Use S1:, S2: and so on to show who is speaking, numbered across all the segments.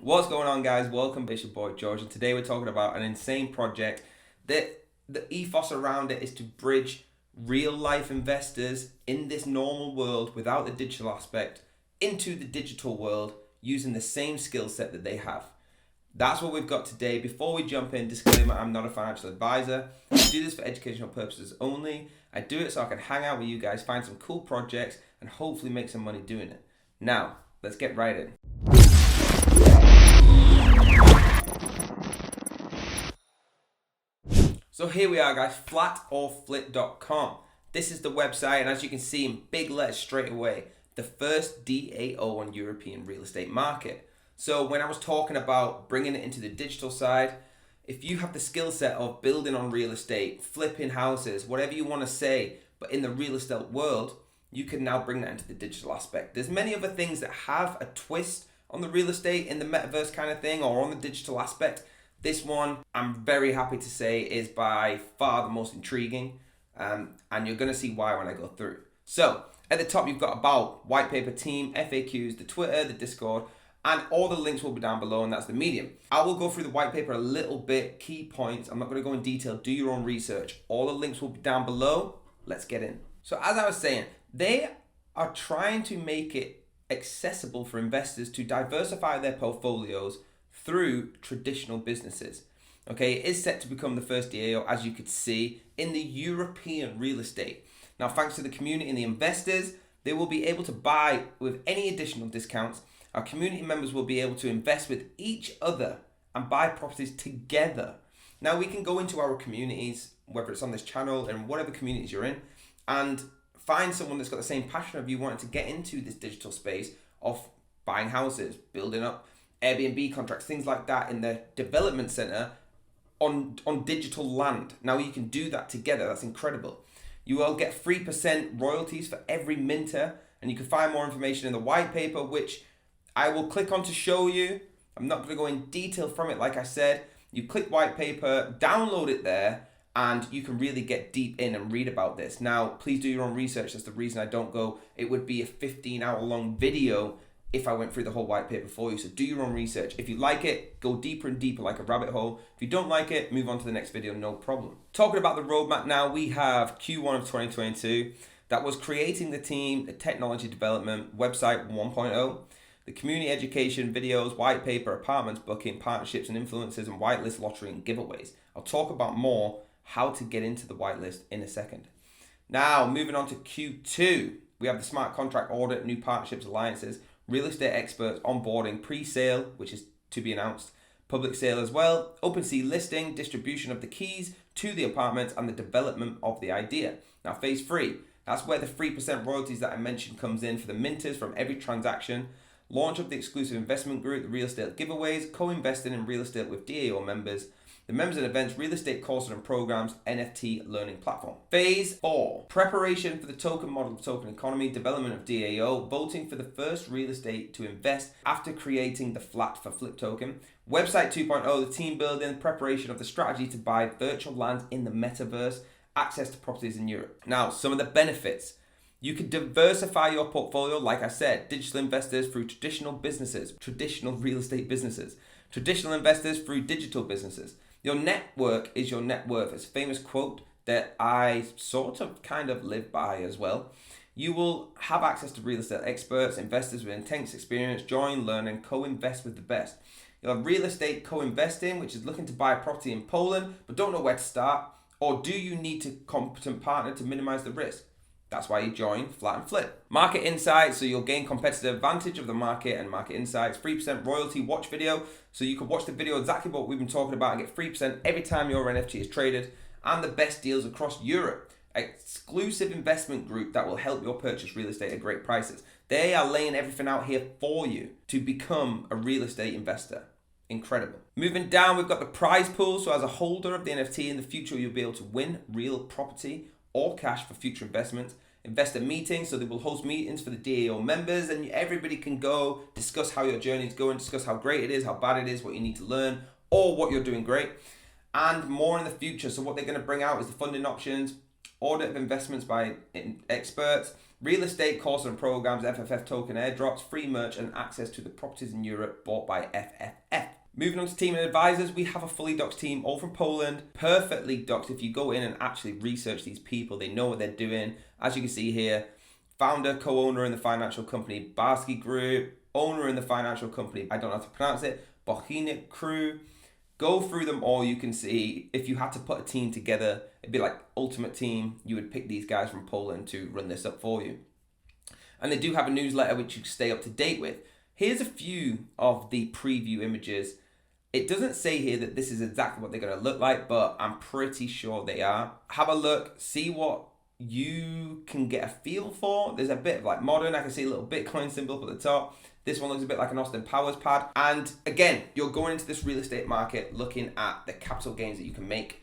S1: What's going on, guys? Welcome, it's your boy George, and today we're talking about an insane project that the ethos around it is to bridge real life investors in this normal world without the digital aspect into the digital world using the same skill set that they have. That's what we've got today. Before we jump in, disclaimer, I'm not a financial advisor. I do this for educational purposes only. I do it so I can hang out with you guys, find some cool projects, and hopefully make some money doing it. Now, let's get right in. So here we are, guys, flatorflip.com. This is the website, and as you can see in big letters straight away, the first DAO on European real estate market. So when I was talking about bringing it into the digital side, if you have the skill set of building on real estate, flipping houses, whatever you want to say, but in the real estate world, you can now bring that into the digital aspect. There's many other things that have a twist on the real estate in the metaverse kind of thing or on the digital aspect. This one, I'm very happy to say, is by far the most intriguing, and you're going to see why when I go through. So, at the top, you've got about, white paper, team, FAQs, the Twitter, the Discord, and all the links will be down below, and that's the medium. I will go through the white paper a little bit, key points. I'm not going to go in detail. Do your own research. All the links will be down below. Let's get in. So, as I was saying, they are trying to make it accessible for investors to diversify their portfolios through traditional businesses. Okay, it is set to become the first DAO, as you could see, in the European real estate. Now, thanks to the community and the investors, they will be able to buy with any additional discounts. Our community members will be able to invest with each other and buy properties together. Now, we can go into our communities, whether it's on this channel and whatever communities you're in, and find someone that's got the same passion of you wanting to get into this digital space of buying houses, building up Airbnb contracts, things like that in the development center on digital land. Now you can do that together. That's incredible. You will get 3% royalties for every minter, and you can find more information in the white paper, which I will click on to show you. I'm not going to go in detail from it. Like I said, you click white paper, download it there, and you can really get deep in and read about this. Now, please do your own research. That's the reason I don't go. It would be a 15-hour long video if I went through the whole white paper for you. So do your own research. If you like it, go deeper and deeper like a rabbit hole. If you don't like it, move on to the next video, no problem. Talking about the roadmap now, we have Q1 of 2022. That was creating the team, the technology development, website 1.0, the community education, videos, white paper, apartments, booking, partnerships and influencers, and whitelist lottery and giveaways. I'll talk about more how to get into the whitelist in a second. Now, moving on to Q2, we have the smart contract audit, new partnerships, alliances, real estate experts onboarding, pre-sale, which is to be announced, public sale as well, OpenSea listing, distribution of the keys to the apartments, and the development of the idea. Now, phase 3, that's where the 3% royalties that I mentioned comes in for the minters from every transaction, launch of the exclusive investment group, the real estate giveaways, co-investing in real estate with DAO members, the members and events, real estate courses and programs, NFT learning platform. Phase 4, preparation for the token model of token economy, development of DAO, voting for the first real estate to invest after creating the flat for flip token, website 2.0, the team building, preparation of the strategy to buy virtual land in the metaverse, access to properties in Europe. Now, some of the benefits. You can diversify your portfolio, like I said, digital investors through traditional businesses, traditional real estate businesses, traditional investors through digital businesses. Your network is your net worth. It's a famous quote that I sort of kind of live by as well. You will have access to real estate experts, investors with intense experience, join, learn, and co-invest with the best. You'll have real estate co-investing, which is looking to buy a property in Poland, but don't know where to start. Or do you need a competent partner to minimize the risk? That's why you join Flat and Flip. Market insights, so you'll gain competitive advantage of the market and market insights. 3% royalty watch video, so you can watch the video exactly what we've been talking about and get 3% every time your NFT is traded. And the best deals across Europe. Exclusive investment group that will help you purchase real estate at great prices. They are laying everything out here for you to become a real estate investor. Incredible. Moving down, we've got the prize pool. So as a holder of the NFT in the future, you'll be able to win real property or cash for future investments. Investor meetings, so they will host meetings for the DAO members and everybody can go discuss how your journey is going, discuss how great it is, how bad it is, what you need to learn, or what you're doing great, and more in the future. So what they're going to bring out is the funding options, audit of investments by experts, Real estate courses and programs, FFF token airdrops, free merch, and access to the properties in Europe bought by FFF. Moving on to team and advisors, we have a fully doxed team, all from Poland, perfectly doxed. If you go in and actually research these people, they know what they're doing. As you can see here, founder, co-owner in the financial company Barski Group, owner in the financial company, I don't know how to pronounce it, Bochinic Crew. Go through them all. You can see if you had to put a team together, it'd be like ultimate team. You would pick these guys from Poland to run this up for you. And they do have a newsletter which you stay up to date with. Here's a few of the preview images. It doesn't say here that this is exactly what they're going to look like, but I'm pretty sure they are. Have a look, see what you can get a feel for. There's a bit of like modern. I can see a little Bitcoin symbol at the top. This one looks a bit like an Austin Powers pad. And again, you're going into this real estate market looking at the capital gains that you can make,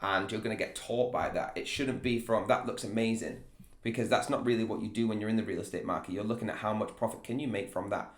S1: and you're going to get taught by that. It shouldn't be from, that looks amazing, because that's not really what you do when you're in the real estate market. You're looking at how much profit can you make from that.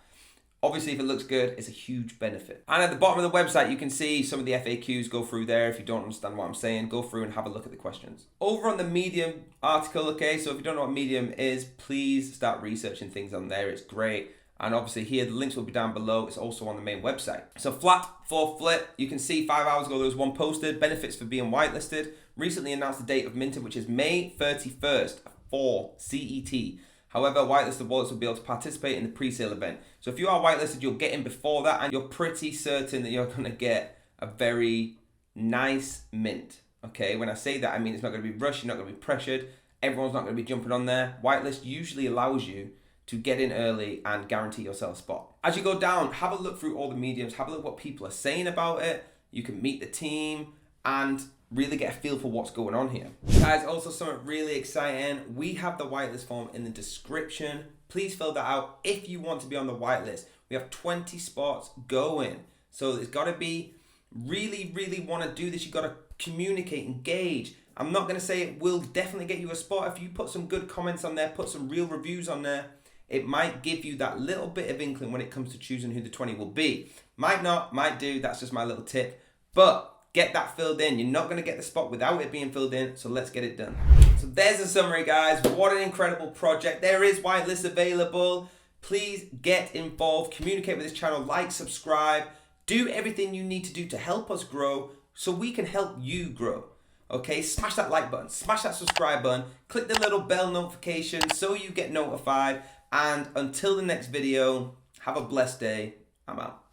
S1: Obviously, if it looks good, it's a huge benefit. And at the bottom of the website, you can see some of the FAQs. Go through there. If you don't understand what I'm saying, go through and have a look at the questions. Over on the Medium article, okay, so if you don't know what Medium is, please start researching things on there. It's great. And obviously here, the links will be down below. It's also on the main website. So flat for Flip, you can see 5 hours ago, there was one posted. Benefits for being whitelisted. Recently announced the date of minting, which is May 31st for CET. However, whitelisted wallets will be able to participate in the pre-sale event. So if you are whitelisted, you'll get in before that, and you're pretty certain that you're going to get a very nice mint. Okay, when I say that, I mean it's not going to be rushed, you're not going to be pressured. Everyone's not going to be jumping on there. Whitelist usually allows you to get in early and guarantee yourself a spot. As you go down, have a look through all the mediums, have a look what people are saying about it. You can meet the team and really get a feel for what's going on here. Guys, also something really exciting. We have the whitelist form in the description. Please fill that out if you want to be on the whitelist. We have 20 spots going. So it's got to be really want to do this. You got to communicate, engage. I'm not going to say it will definitely get you a spot. If you put some good comments on there, put some real reviews on there, it might give you that little bit of inkling when it comes to choosing who the 20 will be. Might not, might do. That's just my little tip. But get that filled in. You're not going to get the spot without it being filled in, so let's get it done. So there's a summary, guys. What an incredible project. There is whitelist available. Please get involved. Communicate with this channel. Like, subscribe. Do everything you need to do to help us grow so we can help you grow. Okay, smash that like button. Smash that subscribe button. Click the little bell notification so you get notified. And until the next video, have a blessed day. I'm out.